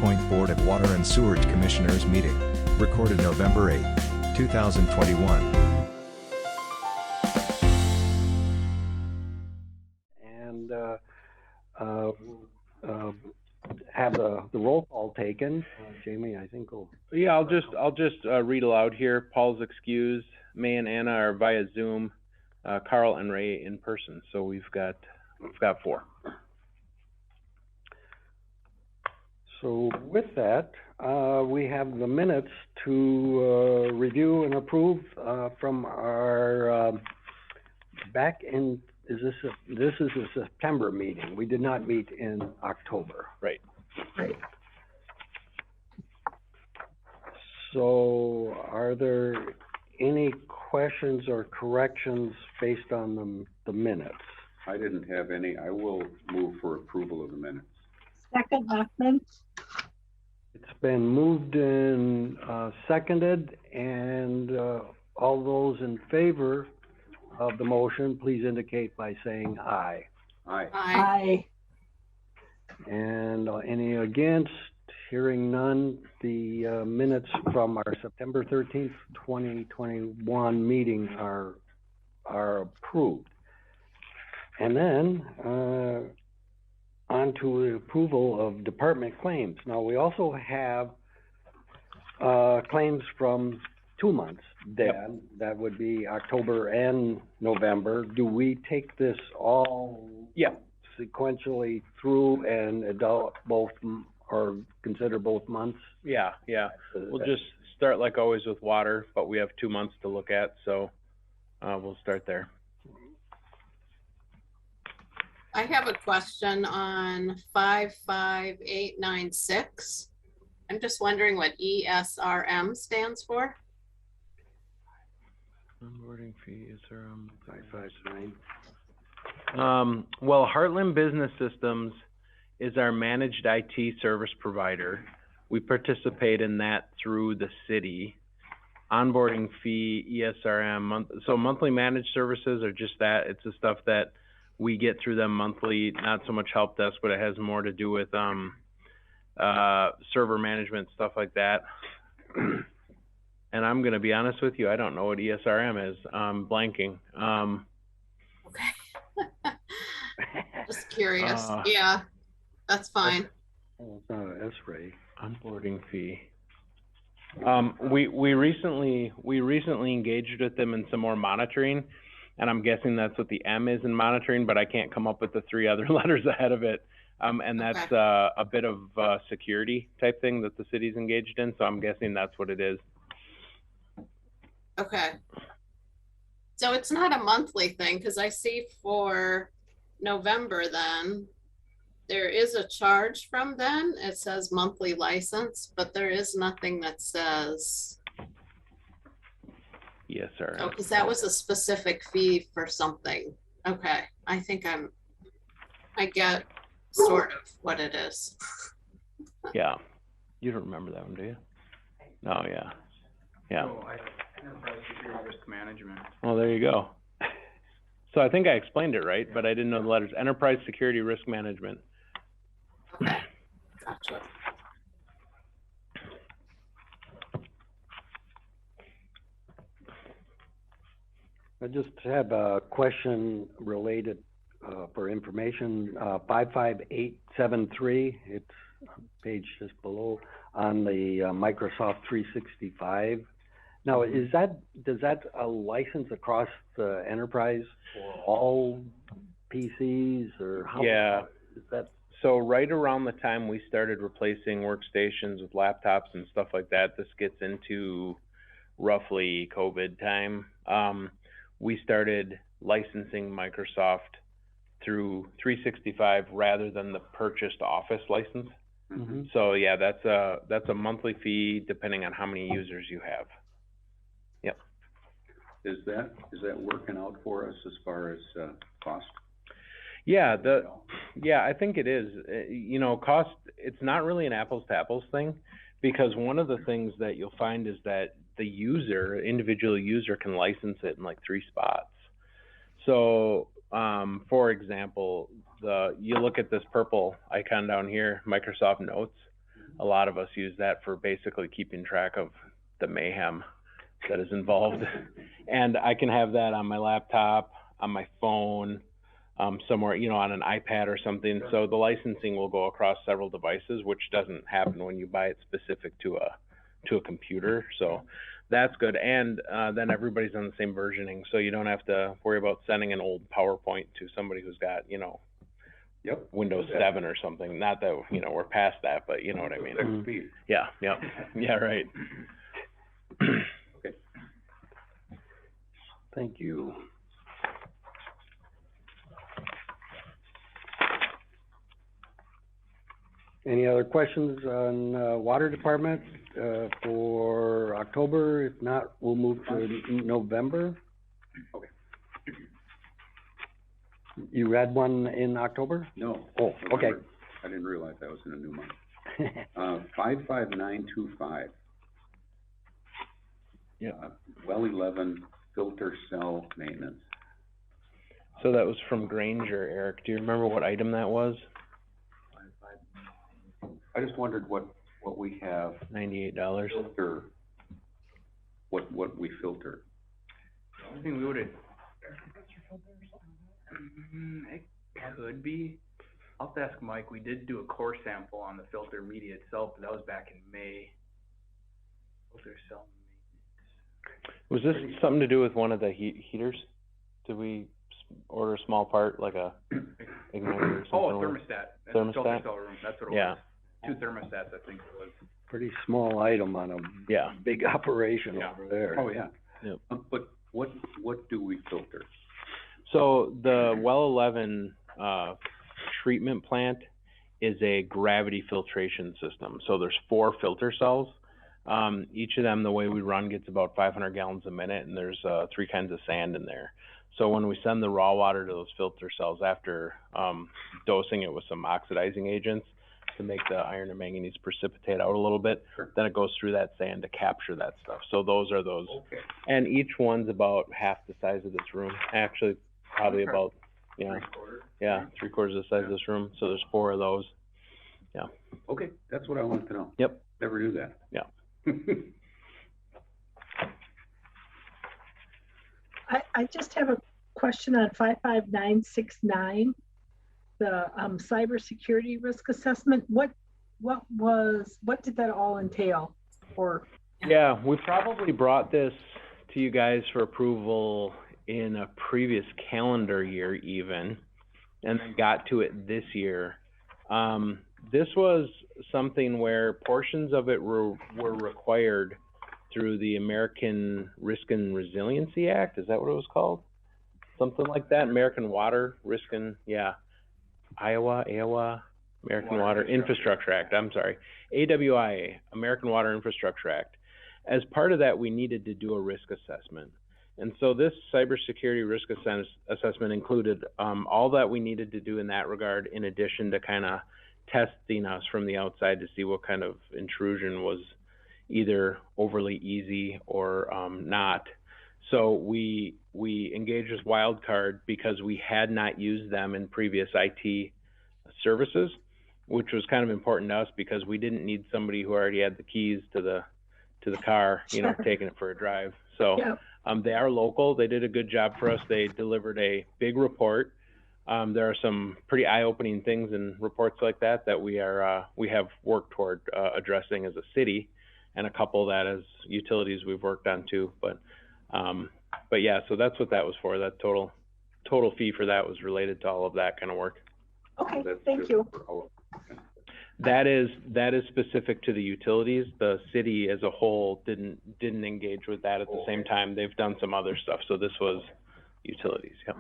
Joint Board of Water and Sewerage Commissioners meeting, recorded November 8, 2021. And have the roll call taken. Jamie, I think will. Yeah, I'll just read aloud here. Paul's excused. May and Anna are via Zoom. Carl and Ray in person. So we've got 4. So with that, we have the minutes to review and approve from our back in. This is a September meeting. We did not meet in October. Right. Right. So are there any questions or corrections based on the minutes? I didn't have any. I will move for approval of the minutes. Second, Hoffman. It's been moved and seconded, and all those in favor of the motion, please indicate by saying aye. Aye. Aye. And any against? Hearing none, the minutes from our September 13th, 2021 meeting are approved. And then on to the approval of department claims. Now, we also have claims from 2 months, Dan. Yep. That would be October and November. Do we take this all sequentially through and adult both, or consider both months? Yeah. We'll just start like always with water, but we have 2 months to look at, so we'll start there. I have a question on 55896. I'm just wondering what ESRM stands for. Onboarding fee is 559. Well, Heartland Business Systems is our managed IT service provider. We participate in that through the city. Onboarding fee, ESRM, so monthly managed services are just that. It's the stuff that we get through them monthly, not so much help desk, but it has more to do with server management, stuff like that. And I'm going to be honest with you, I don't know what ESRM is. I'm blanking. Okay. Just curious. Yeah, that's fine. Oh, it's not an S-ray. Onboarding fee. We recently engaged with them in some more monitoring, and I'm guessing that's what the M is in monitoring, but I can't come up with the 3 other letters ahead of it. And that's a bit of a security type thing that the city's engaged in, so I'm guessing that's what it is. Okay. So it's not a monthly thing, because I see for November then, there is a charge from them. It says monthly license, but there is nothing that says. Yes, sir. Oh, because that was a specific fee for something. Okay, I think I get sort of what it is. Yeah, you don't remember that one, do you? No, yeah. Oh, Enterprise Security Risk Management. Well, there you go. So I think I explained it right, but I didn't know the letters. Enterprise Security Risk Management. Okay, gotcha. I just have a question related for information. 55873, it's page just below on the Microsoft 365. Now, does that a license across the enterprise for all PCs, or how? Yeah. Is that? So right around the time we started replacing workstations with laptops and stuff like that, this gets into roughly COVID time. We started licensing Microsoft through 365 rather than the purchased Office license. Mm-hmm. So yeah, that's a monthly fee depending on how many users you have. Yep. Is that working out for us as far as cost? Yeah, I think it is. Cost, it's not really an apples to apples thing, because one of the things that you'll find is that the individual user can license it in like 3 spots. So, for example, you look at this purple icon down here, Microsoft Notes. a lot of us use that for basically keeping track of the mayhem that is involved. And I can have that on my laptop, on my phone, somewhere, you know, on an iPad or something. So the licensing will go across several devices, which doesn't happen when you buy it specific to a computer. So that's good. And then everybody's on the same versioning, so you don't have to worry about sending an old PowerPoint to somebody who's got, you know, Windows 7 or something. Not that, you know, we're past that, but you know what I mean. Yeah, right. Okay. Thank you. Any other questions on water department for October? If not, we'll move to November. Okay. You read one in October? No. Oh, okay. November. I didn't realize that was in a new month. 55925. Yeah. Well 11 filter cell maintenance. So that was from Granger, Eric. Do you remember what item that was? I just wondered what we have $98. filter, what we filter. The only thing we would've, it could be. I'll have to ask Mike. We did do a core sample on the filter media itself, but that was back in May. Filter cell Was this something to do with one of the heaters? Did we order a small part, like a igniter or something? Oh, a thermostat. At the filter Thermostat? cell room. That's what it Yeah. was. 2 thermostats, I think it was. Pretty small item on a Yeah. big operation Yeah. over there. Oh, yeah. Yep. But what do we filter? So the Well 11 treatment plant is a gravity filtration system. So there's 4 filter cells. Each of them, the way we run, gets about 500 gallons a minute, and there's 3 kinds of sand in there. So when we send the raw water to those filter cells after dosing it with some oxidizing agents to make the iron and manganese precipitate out a little bit, Sure. then it goes through that sand to capture that stuff. So those are those. Okay. And each one's about half the size of this room. Actually, probably Okay. about, you know, 3/4 the size of this room. So there's 4 of those. Yeah. Okay, that's what I wanted to know. Yep. Never knew that. Yeah. I just have a question on 55969, the cybersecurity risk assessment. What did that all entail? Or Yeah, we probably brought this to you guys for approval in a previous calendar year even, and then got to it this year. This was something where portions of it were required through the American Risk and Resiliency Act. Is that what it was called? Something like that. American Water Risk and, American Water Infrastructure Act. I'm sorry. AWIA, American Water Infrastructure Act. As part of that, we needed to do a risk assessment. And so this cybersecurity risk assessment included all that we needed to do in that regard, in addition to kind of testing us from the outside to see what kind of intrusion was either overly easy or not. So we engaged as Wildcard because we had not used them in previous IT services, which was kind of important to us because we didn't need somebody who already had the keys to the car, you know, taking it for a drive. So they are local. They did a good job for us. They delivered a big report. There are some pretty eye-opening things in reports like that we have worked toward addressing as a city, and a couple that as utilities we've worked on too. But yeah, so that's what that was for. That total fee for that was related to all of that kind of work. okay, That's thank just you. for That is specific to the utilities. The city as a whole didn't engage with that at the same time. They've done some other stuff. So this was utilities. Yep.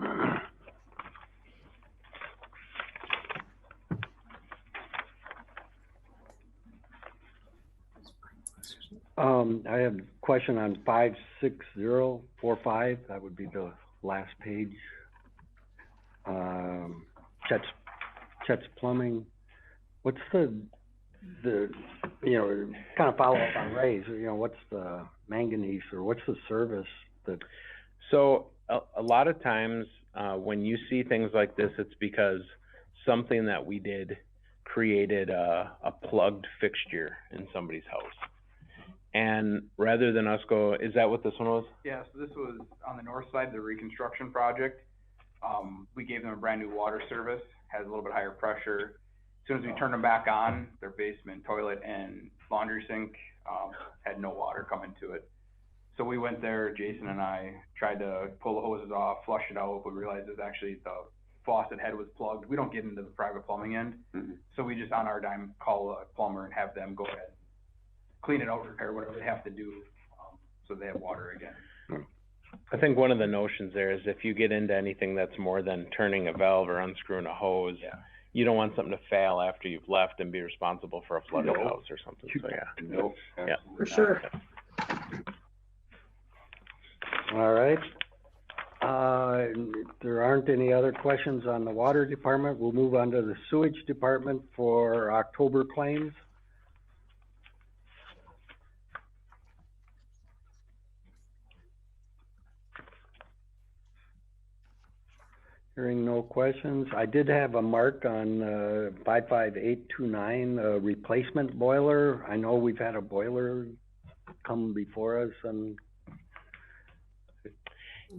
I have a question on 56045. That would be the last page. Chet's Plumbing. What's the kind of follow up on Ray's, what's the manganese or what's the service that? So a lot of times when you see things like this, it's because something that we did created a plugged fixture in somebody's house. And rather than us go, is that what this one was? Yeah, so this was on the north side, the reconstruction project. We gave them a brand new water service, has a little bit higher pressure. As soon as we turned them back on, their basement toilet and laundry sink, had no water coming to it. So we went there, Jason and I tried to pull the hoses off, flush it out, but we realized it was actually the faucet head was plugged. We don't get into the private plumbing end. So we just on our dime call a plumber and have them go ahead, clean it out, repair whatever they have to do, so they have water again. I think one of the notions there is if you get into anything that's more than turning a valve or unscrewing a hose, you don't want something to fail after you've left and be responsible for a flooded house or something, so yeah. Nope. Yeah. For sure. All right. If there aren't any other questions on the water department, we'll move on to the sewage department for October claims. Hearing no questions, I did have a mark on 55829, replacement boiler. I know we've had a boiler come before us and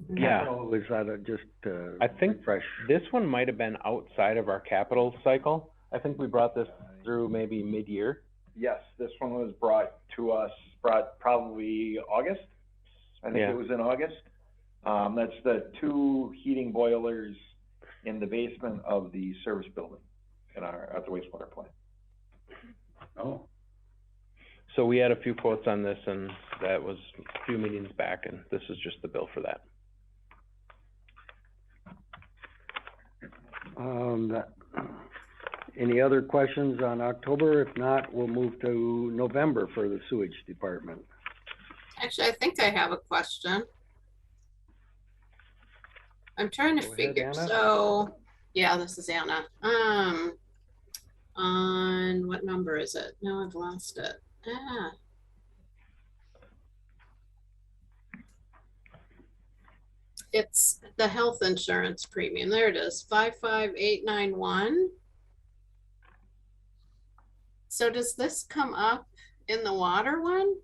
Yeah. was that just I think refresh? this one might have been outside of our capital cycle. I think we brought this through maybe mid-year. Yes, this one was brought to us, probably August. I think Yeah. it was in August. That's the 2 heating boilers in the basement of the service building at the wastewater plant. Oh, So we had a few quotes on this, and that was a few meetings back, and this is just the bill for that. Any other questions on October? If not, we'll move to November for the sewage department. Actually, I think I have a question. I'm trying to Go ahead, figure, Anna. so, yeah, this is Anna. On what number is it? No, I've lost it. It's the health insurance premium. There it is, 55891. So does this come up in the water one?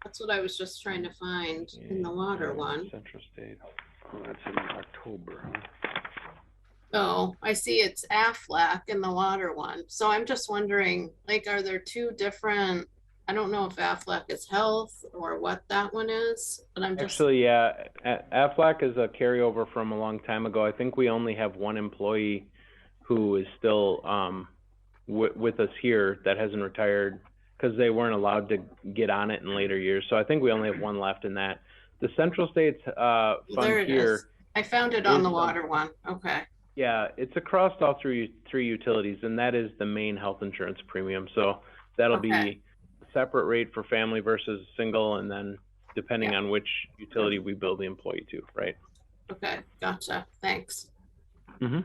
That's what I was just trying to find in the water one. Central State. Oh, that's in October, huh? Oh, I see it's Aflac in the water one. So I'm just wondering, like, are there 2 different, I don't know if Aflac is health or what that one is, but I'm just. Actually, yeah, Aflac is a carryover from a long time ago. I think we only have 1 employee who is still with us here that hasn't retired because they weren't allowed to get on it in later years. So I think we only have 1 left in that. The Central States There fund it here. is. I found it on is the water one. Okay. Yeah, it's across all 3 utilities, and that is the main health insurance premium. So that'll Okay. be a separate rate for family versus single, and then depending on which utility we bill the employee to, right? Okay, gotcha. Thanks. Mm-hmm.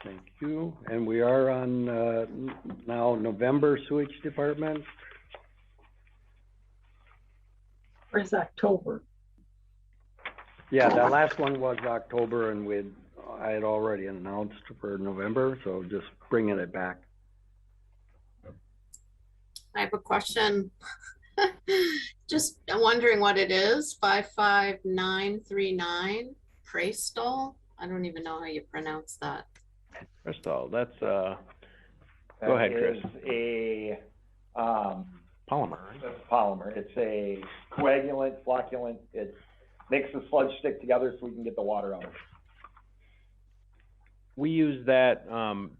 Thank you. And we are on, now November sewage department. Where's October? Yeah, that last one was October and I had already announced for November, so just bringing it back. I have a question. Just wondering what it is. 55939 Craystal. I don't even know how you pronounce that. Crystal, that's Go ahead, Chris. That is a, polymer. that's polymer. It's a coagulant, flocculant. It makes the sludge stick together so we can get the water out. We use that,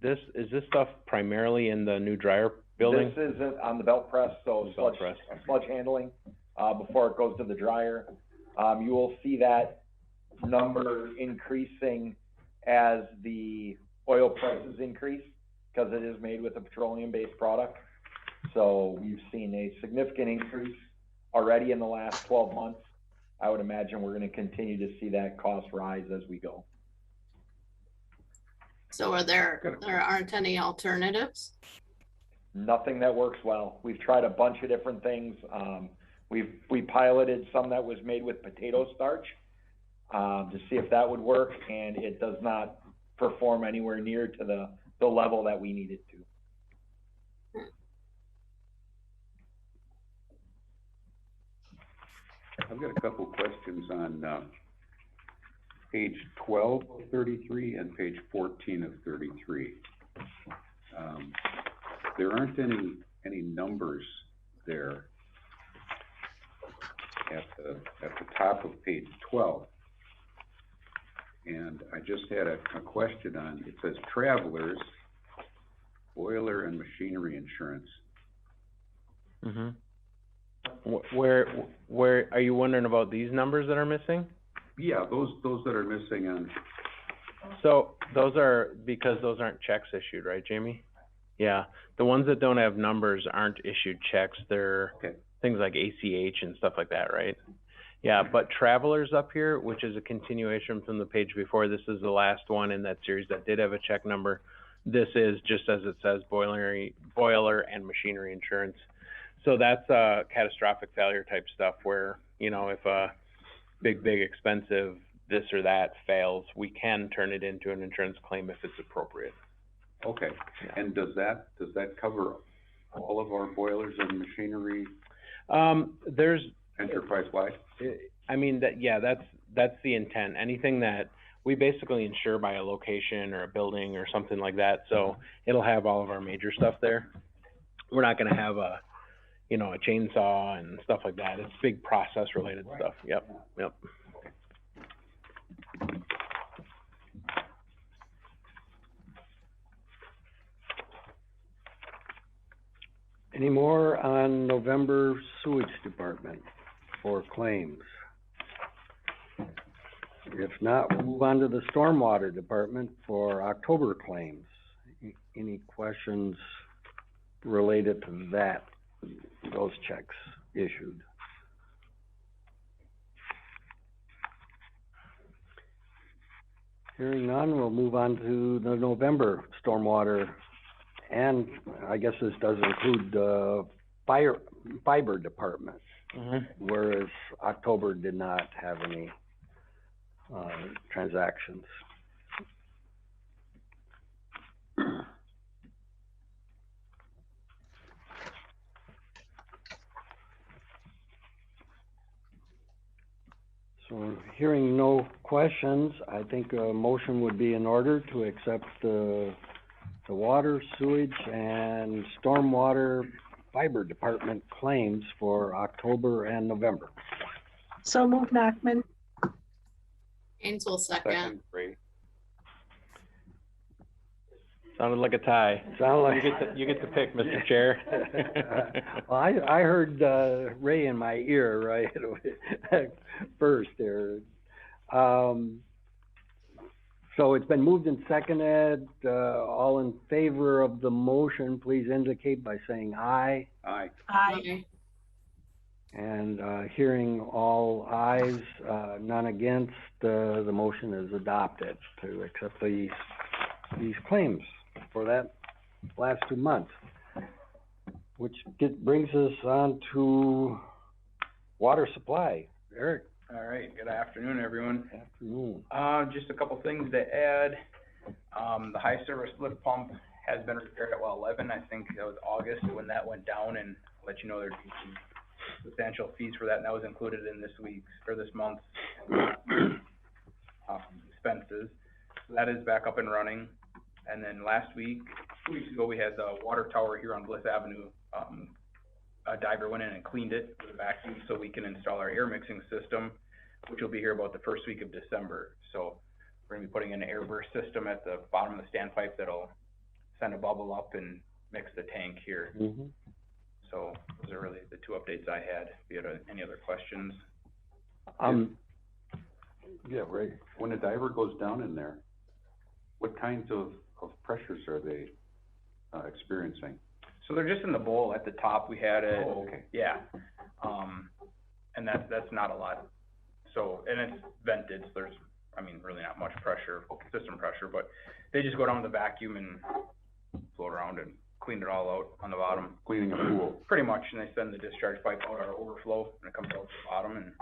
is this stuff primarily in the new dryer building? This is on the belt press, so Belt press. sludge handling, before it goes to the dryer. You will see that number increasing as the oil prices increase, because it is made with a petroleum-based product. So we've seen a significant increase already in the last 12 months. I would imagine we're gonna continue to see that cost rise as we go. So there aren't any alternatives? Nothing that works well. We've tried a bunch of different things. We piloted some that was made with potato starch. to see if that would work, and it does not perform anywhere near to the level that we need it to. I've got a couple questions on, page 12 of 33 and page 14 of 33. There aren't any numbers there at the top of page 12. And I just had a question on, it says travelers, boiler and machinery insurance. Mm-hmm. Where, are you wondering about these numbers that are missing? Yeah, those that are missing on, So, those are, because those aren't checks issued, right, Jamie? Yeah, the ones that don't have numbers aren't issued checks, they're okay, things like ACH and stuff like that, right? Yeah, but travelers up here, which is a continuation from the page before, this is the last one in that series that did have a check number. This is, just as it says, boiler and machinery insurance. So that's catastrophic failure type stuff where, you know, if a big expensive this or that fails, we can turn it into an insurance claim if it's appropriate. okay. Yeah. And does that cover all of our boilers and machinery There's, enterprise-wide? I mean, that's the intent. Anything that we basically insure by a location or a building or something like that, so it'll have all of our major stuff there. We're not gonna have a chainsaw and stuff like that. It's big process related stuff. Yep. Any more on November sewage department for claims? If not, we'll move on to the stormwater department for October claims. Any questions related to that, those checks issued? Hearing none, we'll move on to the November stormwater. And I guess this does include the fiber department, whereas October did not have any transactions. So hearing no questions, I think a motion would be in order to accept the water, sewage, and stormwater fiber department claims for October and November. So move, Nachman. Angel second. Ray. Sounded like a tie. Sound like. You get to pick, Mr. Chair. Well, I heard, Ray in my ear, right, first there. So it's been moved and seconded, all in favor of the motion, please indicate by saying aye. Aye. Aye. Okay. And, hearing all ayes, none against, the motion is adopted to accept these claims for that last 2 months. Which brings us on to water supply. Eric? All right, good afternoon, everyone. Afternoon. Just a couple things to add. The high service lift pump has been repaired at well 11. I think that was August when that went down, and I'll let you know there'd be some substantial fees for that, and that was included in this month's expenses. So that is back up and running. And then 2 weeks ago, we had the water tower here on Bliss Avenue. A diver went in and cleaned it with a vacuum so we can install our air mixing system, which will be here about the first week of December. So we're gonna be putting in an air burst system at the bottom of the standpipe that'll send a bubble up and mix the tank here. Mm-hmm. So those are really the two updates I had. If you had any other questions? Yeah, Ray. When a diver goes down in there, what kinds of pressures are they experiencing? So they're just in the bowl at the top. We had it. Oh, okay. Yeah. And that's not a lot. So, and it's vented, so there's, really not much pressure, system pressure, but they just go down with the vacuum and float around and clean it all out on the bottom. Cleaning a pool? Pretty much, and they send the discharge pipe out our overflow, and it comes out to the bottom, and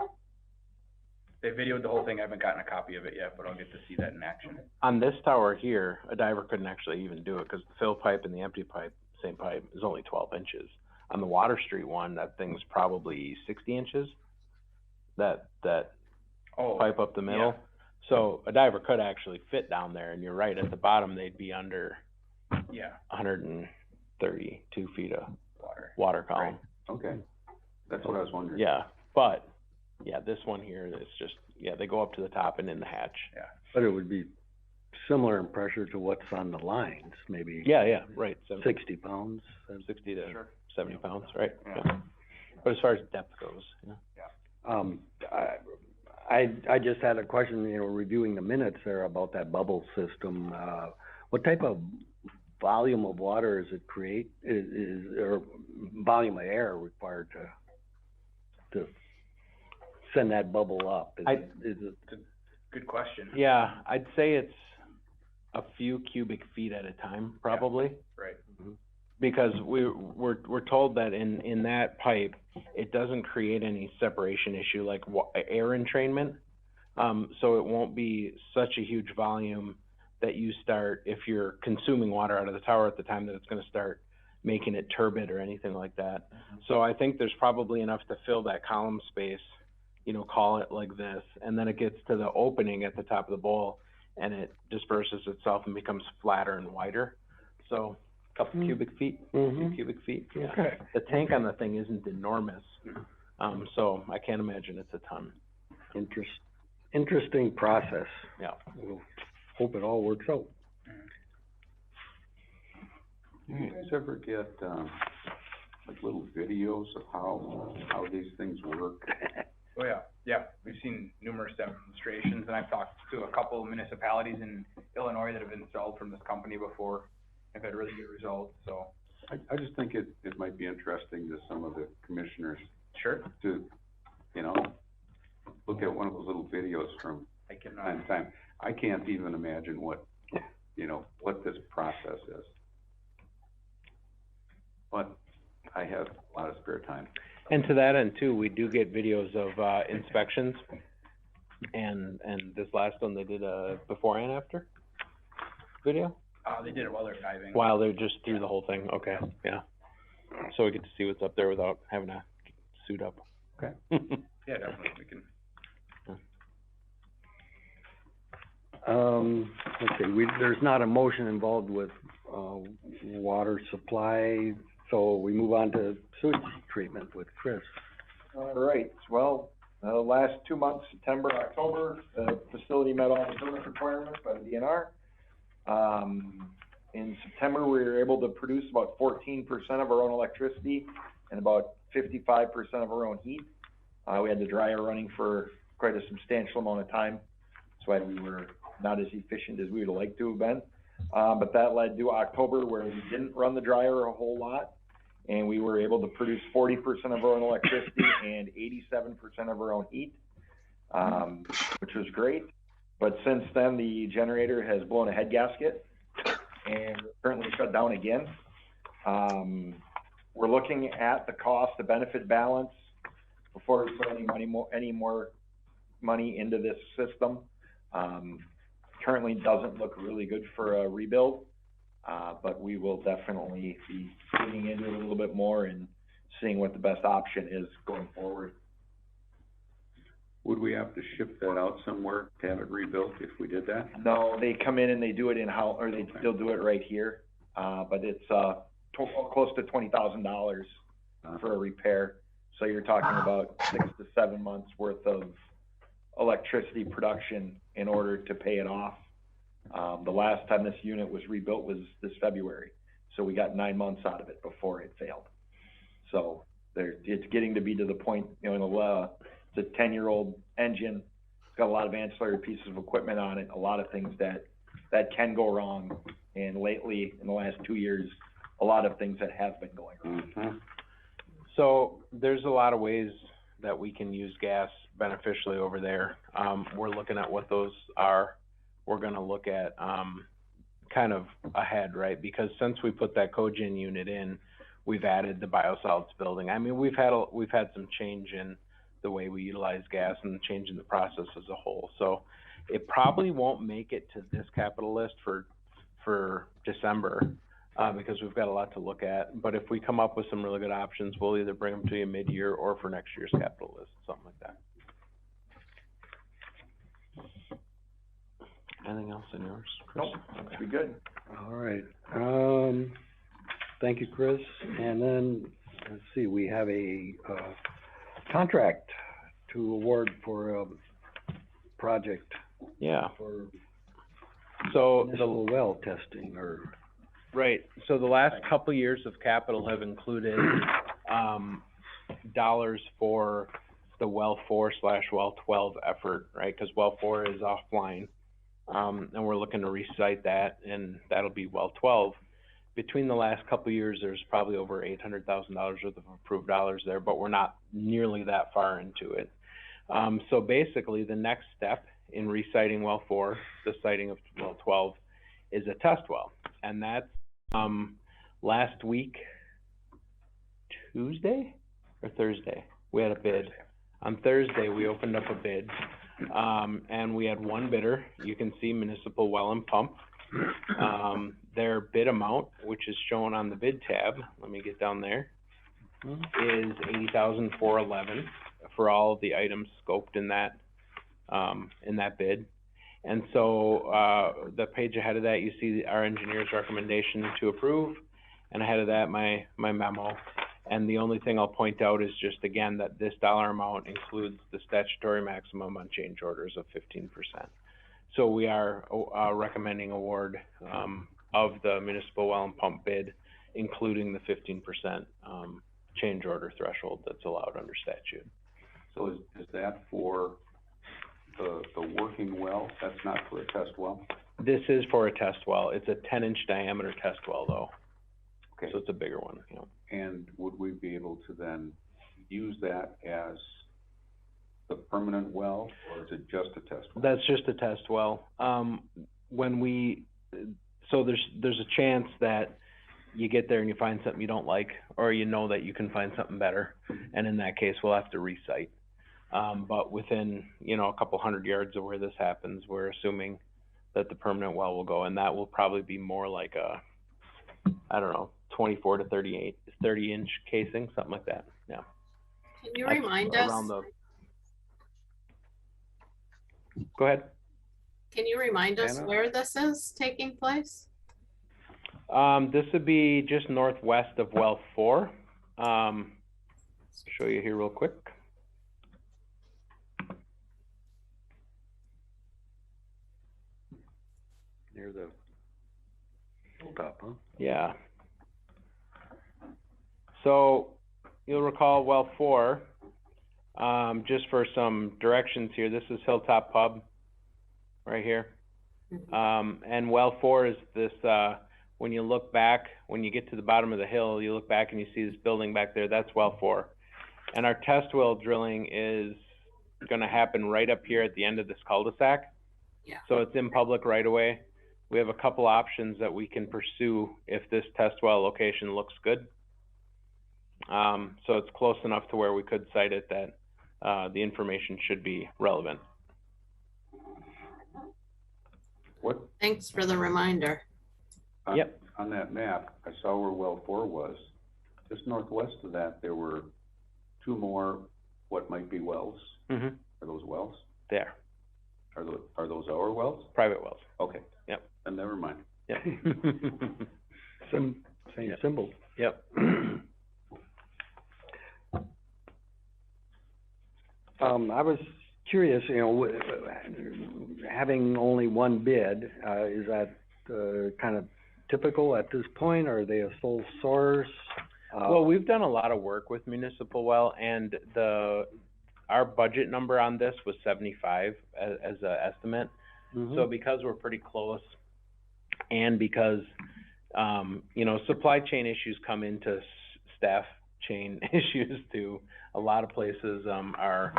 They videoed the whole thing. I haven't gotten a copy of it yet, but I'll get to see that in action. On this tower here, a diver couldn't actually even do it, cause the fill pipe and the empty pipe, same pipe, is only 12 inches. On the Water Street one, that thing's probably 60 inches, that Oh, pipe up the middle. So a diver could actually fit down there, and you're right, at the bottom, they'd be under yeah, 132 feet of water. water column. Okay, that's what I was wondering. Yeah, but, yeah, this one here is just, yeah, they go up to the top and in the hatch. But it would be similar in pressure to what's on the lines, maybe Yeah, right, 60 pounds. 60 to Sure. 70 pounds, right? Yeah. Yeah. But as far as depth goes, yeah. I just had a question, you know, reviewing the minutes there about that bubble system. What type of volume of water is it create, or volume of air required to send that bubble up? Is it? Good question. Yeah, I'd say it's a few cubic feet at a time, probably. Right. Because we're told that in that pipe, it doesn't create any separation issue like air entrainment. So it won't be such a huge volume that you start, if you're consuming water out of the tower at the time, that it's gonna start making it turbid or anything like that. So I think there's probably enough to fill that column space, you know, call it like this, and then it gets to the opening at the top of the bowl and it disperses itself and becomes flatter and wider. So a couple cubic feet, few cubic feet, yeah. Okay. The tank on the thing isn't enormous, so I can't imagine it's a ton. Interesting process. Yeah. We'll hope it all works out. Do you guys ever get, like little videos of how these things work? Oh, yeah, we've seen numerous demonstrations, and I've talked to a couple of municipalities in Illinois that have installed from this company before. I've had really good results, so. I just think it might be interesting to some of the commissioners Sure. to, you know, look at one of those little videos from I can, time to time. I can't even imagine what, you know, what this process is. But I have a lot of spare time. And to that end too, we do get videos of inspections, and this last one, they did a before and after video? they did it while they're diving. While they're just through the whole thing, okay, yeah. So we get to see what's up there without having to suit up. Okay. Yeah, definitely, we can. Let's see, there's not a motion involved with, water supply, so we move on to sewage treatment with Chris. All right, well, last 2 months, September, October, the facility met all the permit requirements by the DNR. In September, we were able to produce about 14% of our own electricity and about 55% of our own heat. We had the dryer running for quite a substantial amount of time, that's why we were not as efficient as we would like to have been. But that led to October, where we didn't run the dryer a whole lot, and we were able to produce 40% of our own electricity and 87% of our own heat, which was great. But since then, the generator has blown a head gasket and currently shut down again. We're looking at the cost, the benefit balance before we put any more money into this system. Currently doesn't look really good for a rebuild, but we will definitely be digging into it a little bit more and seeing what the best option is going forward. Would we have to ship that out somewhere to have it rebuilt if we did that? No, they come in and they do it in-house, or they'll do it right here, but it's, close to $20,000 for a repair. So you're talking about 6 to 7 months worth of electricity production in order to pay it off. The last time this unit was rebuilt was this February, so we got 9 months out of it before it failed. So it's getting to be to the point, you know, it's a 10-year-old engine, it's got a lot of ancillary pieces of equipment on it, a lot of things that can go wrong. And lately, in the last 2 years, a lot of things that have been going wrong. So there's a lot of ways that we can use gas beneficially over there. We're looking at what those are. We're gonna look at, kind of ahead, right? Because since we put that cogen unit in, we've added the biosolids building. I mean, we've had some change in the way we utilize gas and changing the process as a whole. So it probably won't make it to this capital list for December, because we've got a lot to look at. But if we come up with some really good options, we'll either bring them to you mid-year or for next year's capital list, something like that. Anything else in yours, Chris? Nope, that'd be good. All right, thank you, Chris. And then, let's see, we have a, contract to award for a project Yeah. for So municipal well testing, or, right, so the last couple years of capital have included, dollars for the well 4/well 12 effort, right? Cause well 4 is offline, and we're looking to recite that, and that'll be well 12. Between the last couple of years, there's probably over $800,000 worth of approved dollars there, but we're not nearly that far into it. So basically, the next step in reciting well 4, the siting of well 12, is a test well. And that's, last week, Tuesday or Thursday, we had a bid. On Thursday, we opened up a bid, and we had one bidder. You can see Municipal Well and Pump. Their bid amount, which is shown on the bid tab, let me get down there, is $80,411 for all of the items scoped in that bid. And so, the page ahead of that, you see our engineer's recommendation to approve, and ahead of that, my memo. And the only thing I'll point out is just, again, that this dollar amount includes the statutory maximum on change orders of 15%. So we are, recommending award, of the municipal well and pump bid, including the 15%, change order threshold that's allowed under statute. So is that for the working well? That's not for a test well? This is for a test well. It's a 10-inch diameter test well, though. Okay. So it's a bigger one, you know. And would we be able to then use that as the permanent well, or is it just a test well? That's just a test well. So there's a chance that you get there and you find something you don't like, or you know that you can find something better, and in that case, we'll have to recite. But within, a couple hundred yards of where this happens, we're assuming that the permanent well will go, and that will probably be more like a, 24 to 30-inch casing, something like that, yeah. Can you remind us? Go ahead. Can you remind us Anna? where this is taking place? This would be just northwest of well 4. Show you here real quick. near the hilltop, huh? Yeah. So you'll recall well 4, just for some directions here, this is Hilltop Pub right here. And well 4 is this, when you look back, when you get to the bottom of the hill, you look back and you see this building back there, that's well 4. And our test well drilling is gonna happen right up here at the end of this cul-de-sac. Yeah. So it's in public right away. We have a couple options that we can pursue if this test well location looks good. So it's close enough to where we could cite it that the information should be relevant. What, Thanks for the reminder. Yep. on that map, I saw where well 4 was. Just northwest of that, there were 2 more, what might be wells. Mm-hmm. Are those wells? There, Are those our wells? private wells. Okay. Yep. Then never mind. Yep. Same Yep. symbol. Yep. I was curious, having only one bid, is that kind of typical at this point? Are they a sole source? Well, we've done a lot of work with municipal well, and our budget number on this was 75 as an estimate. Mhm. So because we're pretty close, and because supply chain issues come into staff chain issues too. A lot of places are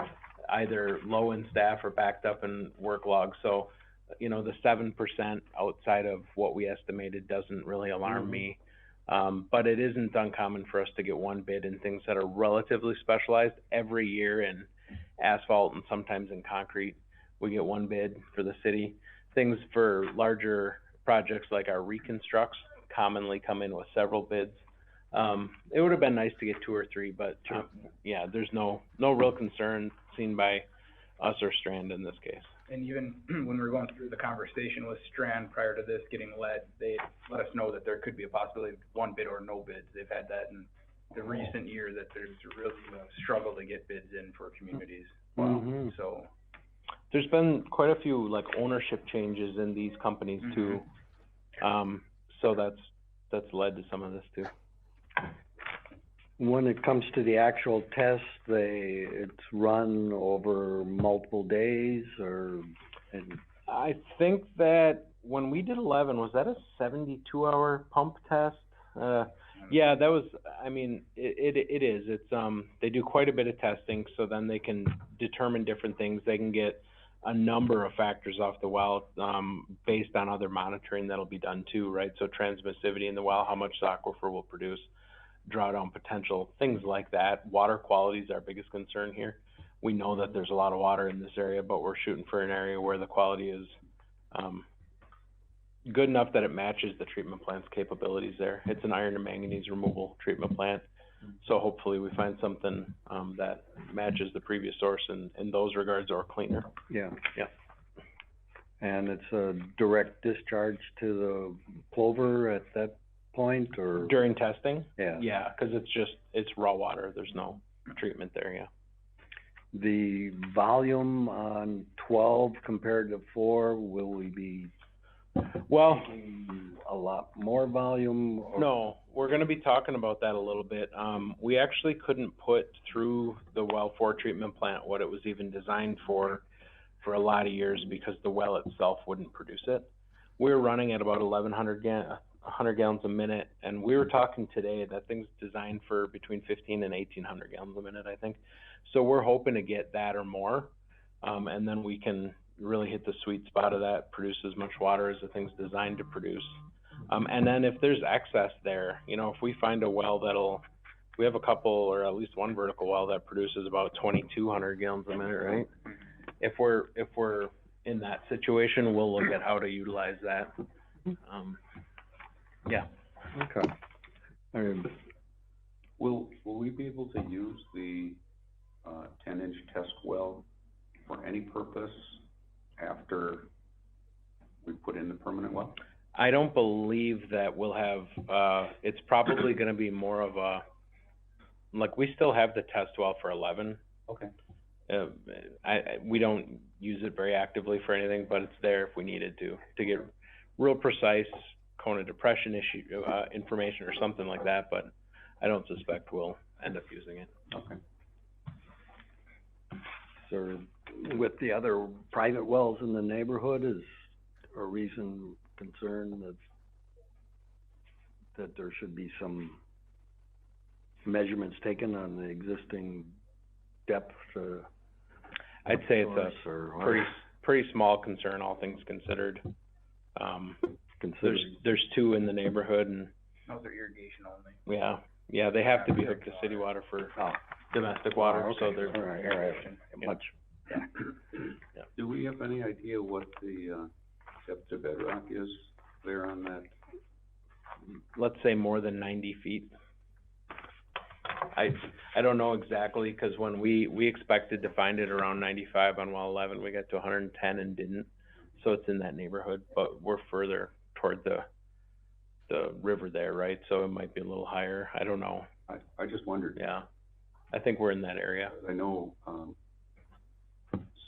either low in staff or backed up in work logs. So, the 7% outside of what we estimated doesn't really alarm me. But it isn't uncommon for us to get one bid in things that are relatively specialized every year. And asphalt and sometimes in concrete. We get one bid for the city. Things for larger projects like our reconstructs commonly come in with several bids. It would have been nice to get 2 or 3, but, yeah, there's no real concern seen by us or Strand in this case. And even when we were going through the conversation with Strand prior to this getting let, they let us know that there could be a possibility of one bid or no bids. They've had that in the recent year, that there's really a struggle to get bids in for communities. Mhm. So, There's been quite a few like ownership changes in these companies too. So that's led to some of this too. When it comes to the actual test, it's run over multiple days and I think that when we did 11, was that a 72-hour pump test? Yeah, that was, I mean, it is. It's, they do quite a bit of testing, so then they can determine different things. They can get a number of factors off the well, based on other monitoring that'll be done too, right? So transmissivity in the well, how much the aquifer will produce, drawdown potential, things like that. Water quality is our biggest concern here. We know that there's a lot of water in this area, but we're shooting for an area where the quality is, good enough that it matches the treatment plant's capabilities there. It's an iron and manganese removal treatment plant. So hopefully we find something, that matches the previous source in those regards, or cleaner. yeah. Yeah. And it's a direct discharge to the plover at that point, or? During testing? Yeah. Yeah, 'cause it's raw water. There's no treatment there, yeah. The volume on 12 compared to 4, will we be Well, a lot more volume? Or? no, we're gonna be talking about that a little bit. We actually couldn't put through the well 4 treatment plant what it was even designed for a lot of years, because the well itself wouldn't produce it. We're running at about 100 gallons a minute, and we were talking today that thing's designed for between 15 and 1800 gallons a minute, I think. So we're hoping to get that or more, and then we can really hit the sweet spot of that, produce as much water as the thing's designed to produce. And then if there's excess there, you know, if we find a well we have a couple, or at least one vertical well that produces about 2200 gallons a minute, right? If we're in that situation, we'll look at how to utilize that. Yeah. Okay. Will we be able to use the 10-inch test well for any purpose after we put in the permanent well? I don't believe that we'll have, it's probably gonna be more of a, like, we still have the test well for 11. Okay. We don't use it very actively for anything, but it's there if we needed to get real precise cone of depression information or something like that, but I don't suspect we'll end up using it. Okay. So with the other private wells in the neighborhood, is a reason concern that there should be some measurements taken on the existing depth? I'd say it's a pretty small concern, all things considered. There's 2 in the neighborhood, and those are irrigation only. yeah, they have to be hooked to city water for domestic water, so they're. All right. Much. Yeah. Do we have any idea what the depth to bedrock is there on that? Let's say more than 90 feet. I don't know exactly, because when we expected to find it around 95 on well 11, we got to 110 and didn't. So it's in that neighborhood, but we're further toward the river there, right? So it might be a little higher. I don't know. I just wondered. Yeah, I think we're in that area. I know,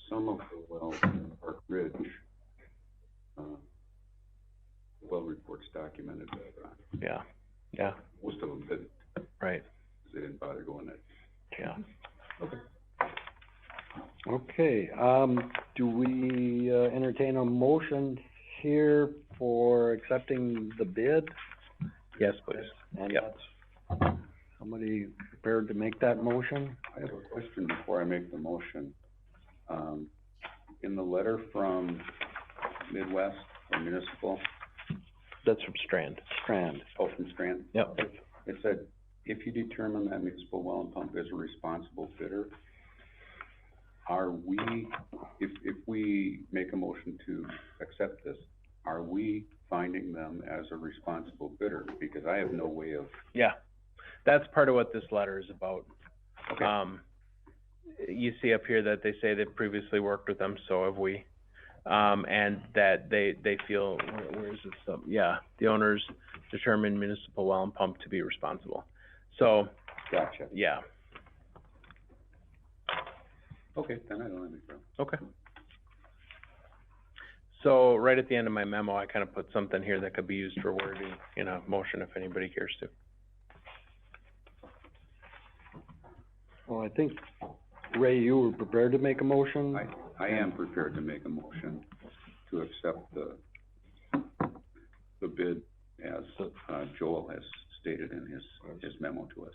some of the wells in Park Ridge, well reports documented bedrock. Yeah, Most of them didn't. right, They didn't bother going that. yeah. Okay, do we entertain a motion here for accepting the bid? Yes, please. And Yep. that's, somebody prepared to make that motion? I have a question before I make the motion. In the letter from Midwest, or Municipal, That's from Strand. Strand. oh, from Strand, Yep. it said, if you determine that municipal well and pump is a responsible bidder, are we, if we make a motion to accept this, are we finding them as a responsible bidder? Because I have no way of, Yeah, that's part of what this letter is about. okay, You see up here that they say they've previously worked with them, so have we. And that they feel, where is this? Yeah, the owners determine municipal well and pump to be responsible. So, gotcha. yeah, Okay, then I don't have any problem. okay. So right at the end of my memo, I kind of put something here that could be used for wording in a motion if anybody cares to. Well, I think, Ray, you were prepared to make a motion? I am prepared to make a motion to accept the bid as, Joel has stated in his memo to us.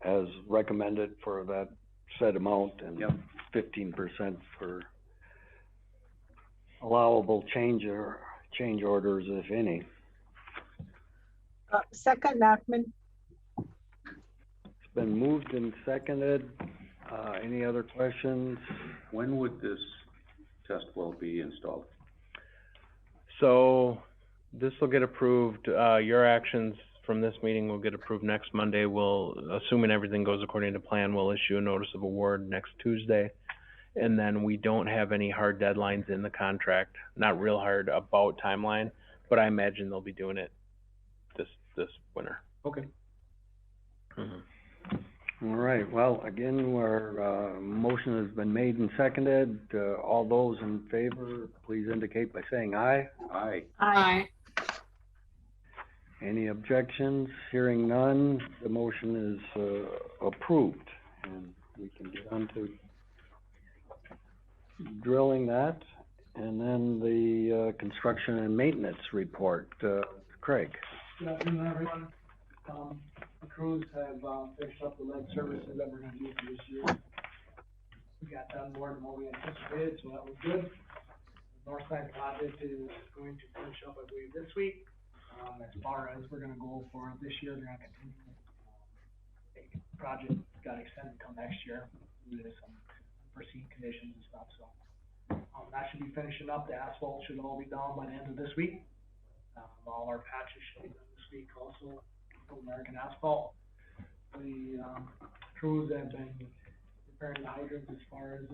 As recommended for that said amount and Yep. 15% for allowable change orders, if any. Second, Nachman. It's been moved and seconded. Any other questions? When would this test well be installed? So this will get approved, your actions from this meeting will get approved next Monday. We'll, assuming everything goes according to plan, we'll issue a notice of award next Tuesday. And then we don't have any hard deadlines in the contract, not real hard about timeline, but I imagine they'll be doing it this winter. Okay. All right, well, again, our motion has been made and seconded. All those in favor, please indicate by saying aye. Aye. Aye. Any objections? Hearing none, the motion is approved. And we can get on to drilling that. And then the construction and maintenance report. Craig? Good afternoon, everyone. The crews have, finished up the lead services that we're gonna do for this year. We got done more than what we anticipated, so that was good. The north side project is going to finish up, I believe, this week. As far as we're gonna go for this year, they're gonna continue. The project got extended until next year due to some unforeseen conditions and stuff, so. That should be finishing up. The asphalt should all be done by the end of this week. All our patches should be done this week also. American Asphalt. The crews have been preparing the hydrants as far as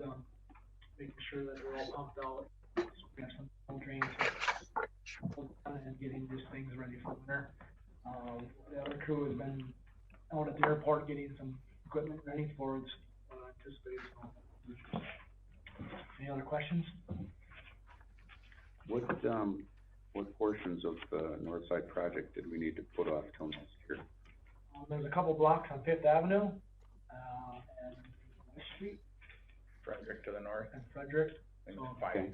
making sure that they're all pumped out. So we have some drains and getting these things ready for winter. The other crew has been out at the airport getting some equipment ready for its anticipated snow. Any other questions? What portions of the north side project did we need to put off till next year? There's a couple blocks on Fifth Avenue, and West Street, Frederick to the north, and Frederick. and So, five. I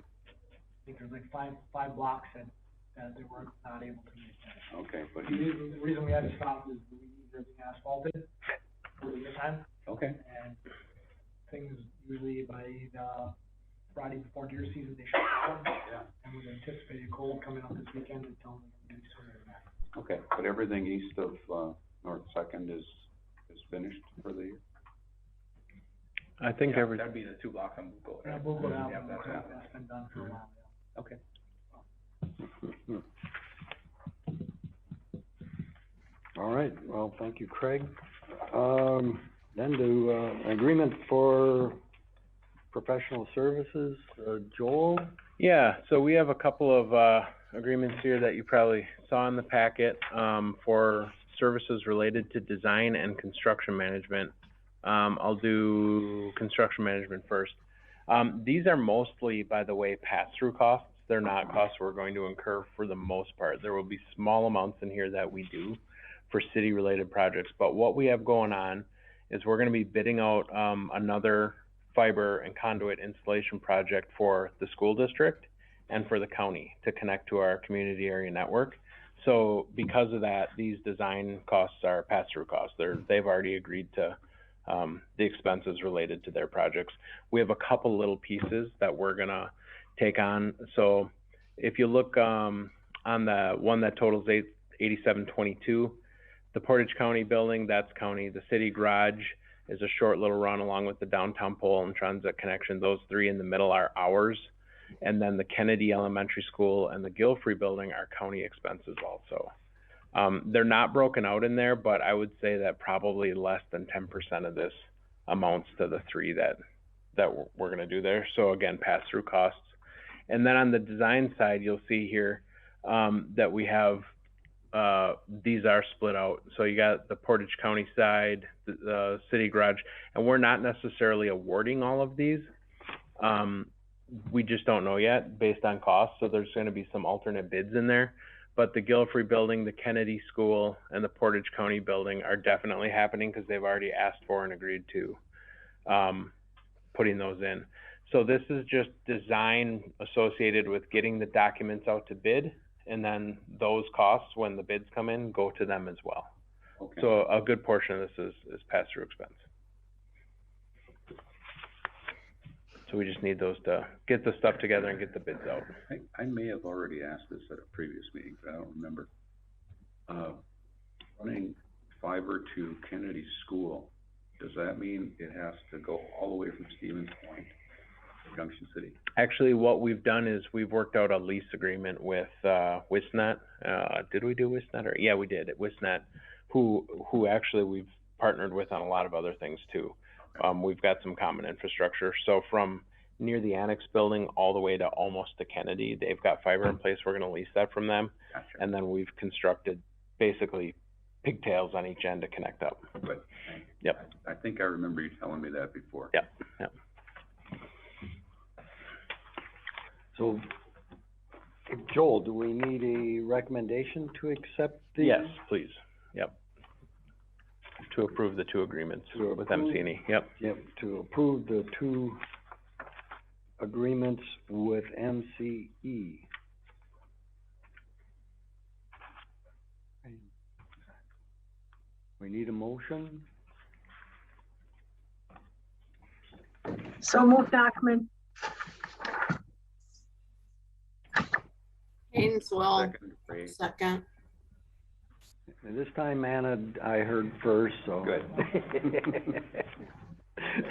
think there's like five blocks that they were not able to make that. Okay, but, The reason we had to stop is we need everything asphalted for the time, okay, and things usually by the Friday before deer season, they shut down. Yeah. And with anticipated cold coming up this weekend, it's only gonna be sooner than that. okay, but everything east of, North Second is finished for the year? I think Yeah, that'd be the 2 blocks on Google. Yeah, we'll go down, Yeah, that's it. that's been done for a while, yeah. Okay. All right, well, thank you, Craig. Then to, agreement for professional services, Joel? Yeah, so we have a couple of, agreements here that you probably saw in the packet, for services related to design and construction management. I'll do construction management first. These are mostly, by the way, pass-through costs. They're not costs we're going to incur for the most part. There will be small amounts in here that we do for city-related projects, but what we have going on is we're gonna be bidding out, another fiber and conduit installation project for the school district and for the county to connect to our community area network. So because of that, these design costs are pass-through costs. They've already agreed to the expenses related to their projects. We have a couple little pieces that we're gonna take on. So if you look on the one that totals $8722, the Portage County building, that's county. The city garage, is a short little run along with the downtown pole and transit connection. Those three in the middle are ours. And then the Kennedy Elementary School and the Gilfrey building are county expenses also. They're not broken out in there, but I would say that probably less than 10% of this amounts to the three that we're gonna do there. So again, pass-through costs. And then on the design side, you'll see here that we have, these are split out. So you got the Portage County side, the city garage, and we're not necessarily awarding all of these. We just don't know yet based on cost. So there's gonna be some alternate bids in there. But the Gilfrey building, the Kennedy School, and the Portage County building are definitely happening because they've already asked for and agreed to putting those in. So this is just design associated with getting the documents out to bid, and then those costs, when the bids come in, go to them as well. Okay. So a good portion of this is pass-through expense. So we just need those to get the stuff together and get the bids out. I may have already asked this at a previous meeting, but I don't remember. Running fiber to Kennedy School, does that mean it has to go all the way from Stevens Point to Junction City? Actually, what we've done is we've worked out a lease agreement with Wisnet. Did we do Wisnet? Or yeah, we did. Wisnet, who actually we've partnered with on a lot of other things too. We've got some common infrastructure. So from near the annex building all the way to almost to Kennedy, they've got fiber in place. We're going to lease that from them. Gotcha. And then we've constructed basically pigtails on each end to connect up. Good. Yep. I think I remember you telling me that before. Yep. Yep. So, Joel, do we need a recommendation to accept the? Yes, please. Yep. To approve the two agreements with MC&E. Yep. Yep, to approve the two agreements with MCE. We need a motion? So moved, Nachman. Haynes will Second, Ray. second. And this time, Anna, I heard first, so. Good.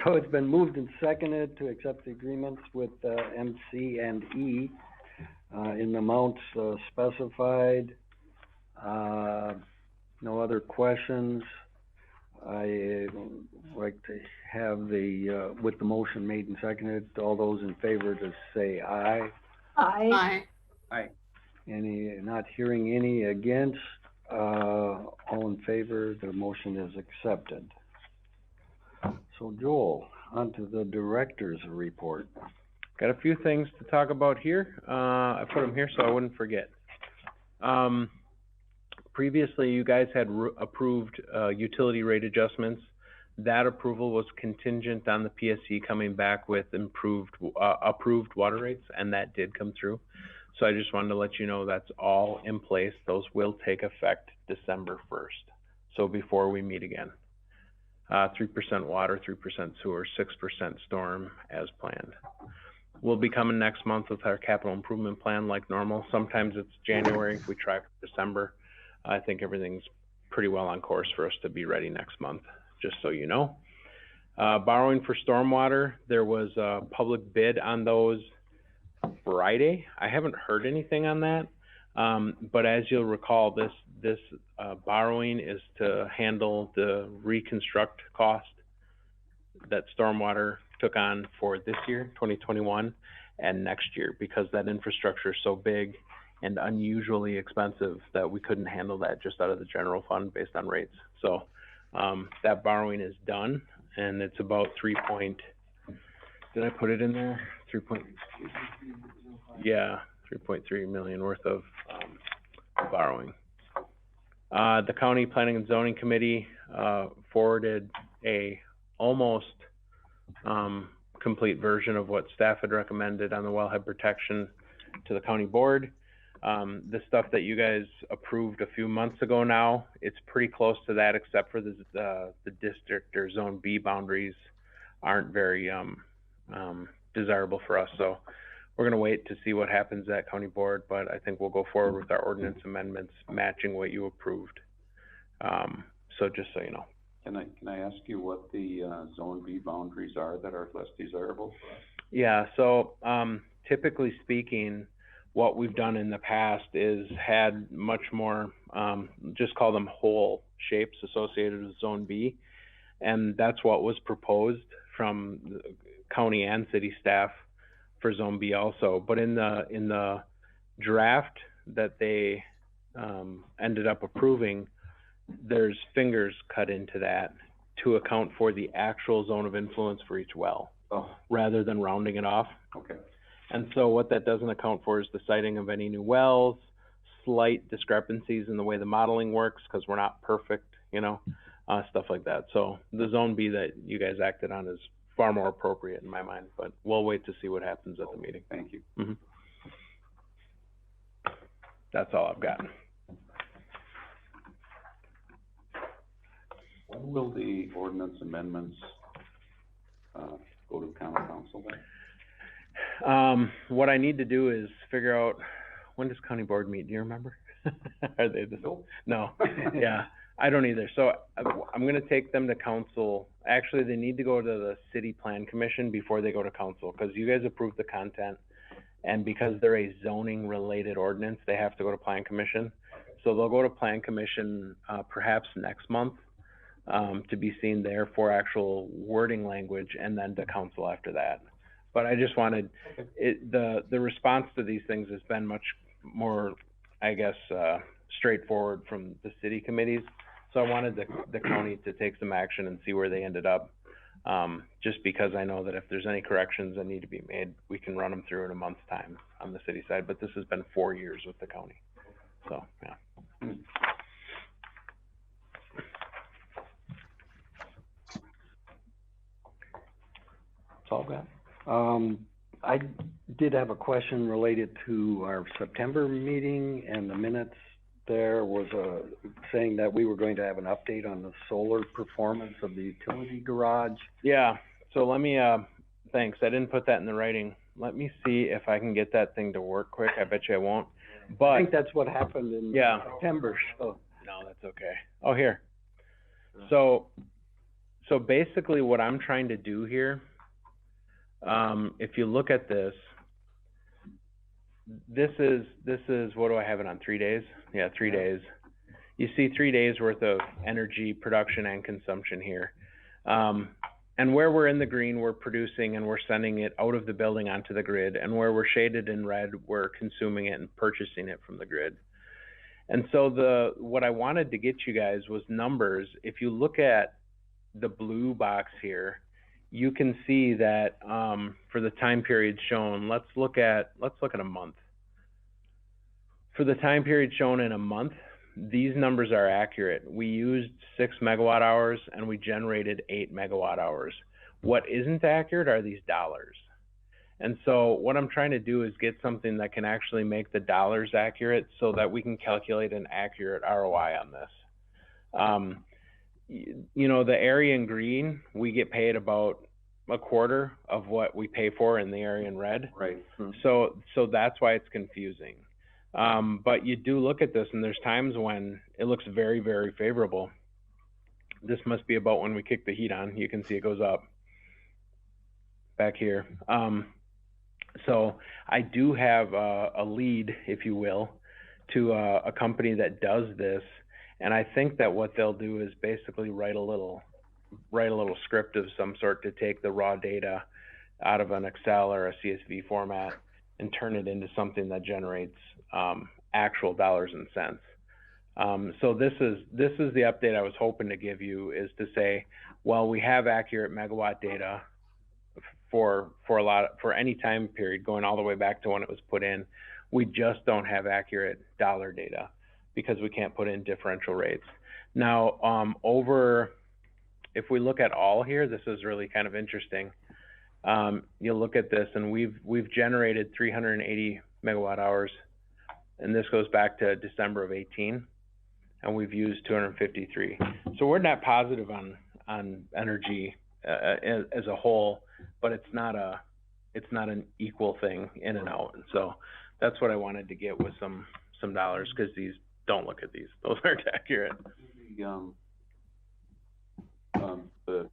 So it's been moved and seconded to accept the agreements with MC and E in the amounts specified. No other questions. I like to have the, with the motion made and seconded, all those in favor to say aye. Aye. Aye. Any, not hearing any against, all in favor, the motion is accepted. So Joel, on to the director's report. Got a few things to talk about here. I put them here so I wouldn't forget. Previously, you guys had approved utility rate adjustments. That approval was contingent on the PSC coming back with approved water rates, and that did come through. So I just wanted to let you know that's all in place. Those will take effect December 1st. So before we meet again. 3% water, 3% sewer, 6% storm as planned. We'll be coming next month with our capital improvement plan like normal. Sometimes it's January, we try for December. I think everything's pretty well on course for us to be ready next month, just so you know. Borrowing for stormwater, there was a public bid on those Friday. I haven't heard anything on that, but as you'll recall, this borrowing is to handle the reconstruct cost that stormwater took on for this year, 2021, and next year, because that infrastructure is so big and unusually expensive that we couldn't handle that just out of the general fund based on rates. So that borrowing is done, and it's about did I put it in there? 3.3 million worth of borrowing. The County Planning and Zoning Committee forwarded a almost complete version of what staff had recommended on the wellhead protection to the county board. The stuff that you guys approved a few months ago now, it's pretty close to that, except for the district or zone B boundaries aren't very desirable for us. So we're gonna wait to see what happens at county board, but I think we'll go forward with our ordinance amendments matching what you approved. So just so you know. Can I ask you what the, Zone B boundaries are that are less desirable for us? Yeah, so, typically speaking, what we've done in the past is had much more, just call them hole shapes associated with Zone B. And that's what was proposed from the county and city staff for Zone B also. But in the draft that they, ended up approving, there's fingers cut into that to account for the actual zone of influence for each well, rather than rounding it off. Okay. And so what that doesn't account for is the siting of any new wells, slight discrepancies in the way the modeling works, because we're not perfect, you know, stuff like that. So the Zone B that you guys acted on is far more appropriate in my mind, but we'll wait to see what happens at the meeting. Thank you. Mm-hmm. That's all I've got. When will the ordinance amendments, go to county council then? What I need to do is figure out, when does county board meet? Do you remember? Are they the? Nope. No. Yeah, I don't either. So I'm gonna take them to council. Actually, they need to go to the city plan commission before they go to council, because you guys approved the content. And because they're a zoning related ordinance, they have to go to plan commission. So they'll go to plan commission, perhaps next month, to be seen there for actual wording language, and then to council after that. But I just wanted, the response to these things has been much more, I guess, straightforward from the city committees. So I wanted the county to take some action and see where they ended up. Just because I know that if there's any corrections that need to be made, we can run them through in a month's time on the city side, but this has been 4 years with the county. So, yeah. That's all I've got. I did have a question related to our September meeting, and the minutes there was saying that we were going to have an update on the solar performance of the utility garage. Yeah, so let me, thanks, I didn't put that in the writing. Let me see if I can get that thing to work quick. I bet you I won't, but. I think that's what happened in September, so. No, that's okay. Oh, here. So basically what I'm trying to do here, if you look at this is, what do I have it on, 3 days? Yeah, 3 days. You see 3 days worth of energy production and consumption here. And where we're in the green, we're producing and we're sending it out of the building onto the grid. And where we're shaded in red, we're consuming it and purchasing it from the grid. And so what I wanted to get you guys was numbers. If you look at the blue box here, you can see that for the time period shown, let's look at a month. For the time period shown in a month, these numbers are accurate. We used 6 megawatt hours and we generated 8 megawatt hours. What isn't accurate are these dollars. And so what I'm trying to do is get something that can actually make the dollars accurate so that we can calculate an accurate ROI on this. You know, the area in green, we get paid about a quarter of what we pay for in the area in red. Right. So that's why it's confusing. But you do look at this and there's times when it looks very, very favorable. This must be about when we kick the heat on. You can see it goes up back here. So I do have a lead, if you will, to a company that does this. And I think that what they'll do is basically write a little script of some sort to take the raw data out of an Excel or a CSV format and turn it into something that generates actual dollars and cents. So this is the update I was hoping to give you, is to say, well, we have accurate megawatt data for any time period going all the way back to when it was put in. We just don't have accurate dollar data because we can't put in differential rates. Now, if we look at all here, this is really kind of interesting. You look at this and we've generated 380 megawatt hours, and this goes back to December of 18, and we've used 253. So we're net positive on energy as a whole, but it's not an equal thing in and out. And so that's what I wanted to get with some dollars, because these, don't look at these, those aren't accurate. The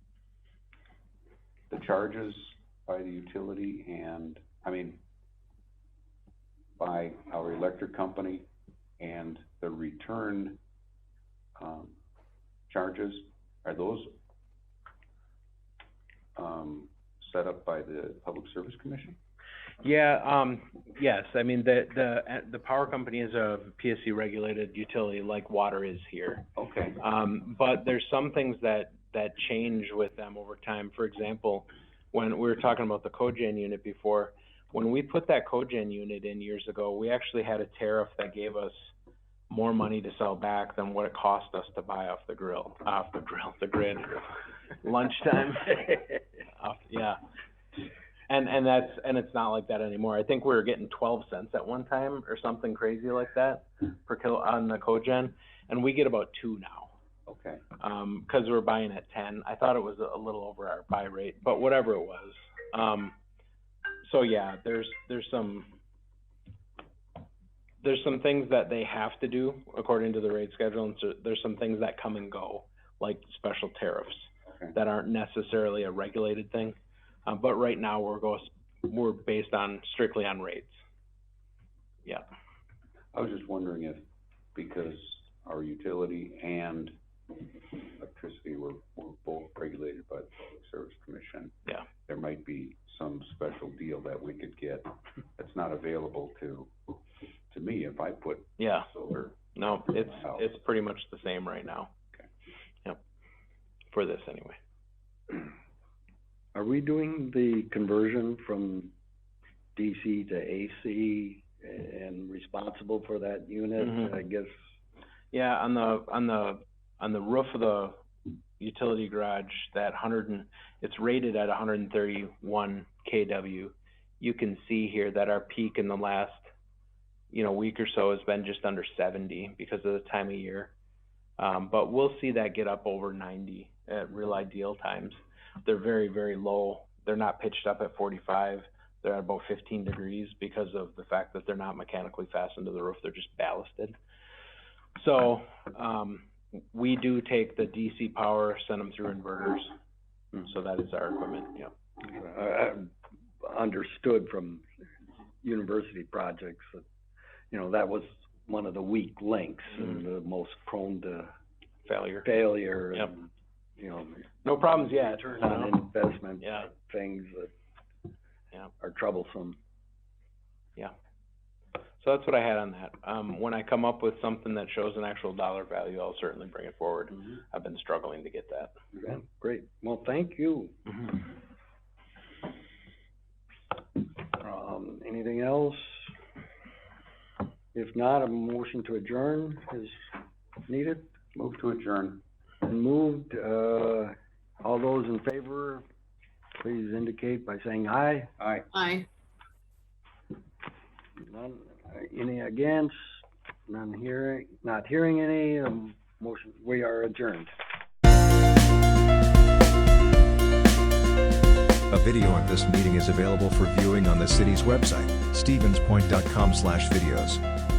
charges by the utility and, by our electric company and the return, charges, are those, set up by the Public Service Commission? Yeah, yes, I mean, the power company is a PSC regulated utility like water is here. Okay. But there's some things that change with them over time. For example, when we were talking about the cogen unit before, when we put that cogen unit in years ago, we actually had a tariff that gave us more money to sell back than what it cost us to buy the grid. Lunchtime. Yeah. And it's not like that anymore. I think we were getting 12 cents at one time or something crazy like that per kilo on the cogen, and we get about 2 now. Okay. 'Cause we're buying at 10. I thought it was a little over our buy rate, but whatever it was. So yeah, there's some things that they have to do according to the rate schedule, and so there's some things that come and go, like special tariffs, Okay. that aren't necessarily a regulated thing. But right now we're based strictly on rates. Yeah. I was just wondering if, because our utility and electricity were both regulated by the Public Service Commission. Yeah. There might be some special deal that we could get that's not available to me if I put Yeah. solar. No, it's pretty much the same right now. Okay. Yep. For this anyway. Are we doing the conversion from DC to AC and responsible for that unit? Mhm. I guess, Yeah, on the roof of the utility garage, it's rated at 131 kW. You can see here that our peak in the last, week or so has been just under 70 because of the time of year. But we'll see that get up over 90 at real ideal times. They're very, very low. They're not pitched up at 45. They're at about 15 degrees because of the fact that they're not mechanically fastened to the roof. They're just ballasted. So, we do take the DC power, send them through inverters. So that is our equipment, yeah. I understood from university projects that, that was one of the weak links and the most prone to Failure. failure Yep. and, No problems yet. return on investment Yeah. things that Yeah. are troublesome. Yeah. So that's what I had on that. When I come up with something that shows an actual dollar value, I'll certainly bring it forward. Mm-hmm. I've been struggling to get that. Yeah, great. Well, thank you. Anything else? If not, a motion to adjourn is needed. Move to adjourn. And moved, all those in favor, please indicate by saying aye. Aye. Aye. None, any against? None hearing, not hearing any, motion, we are adjourned. A video of this meeting is available for viewing on the city's website, stevenspoint.com/videos.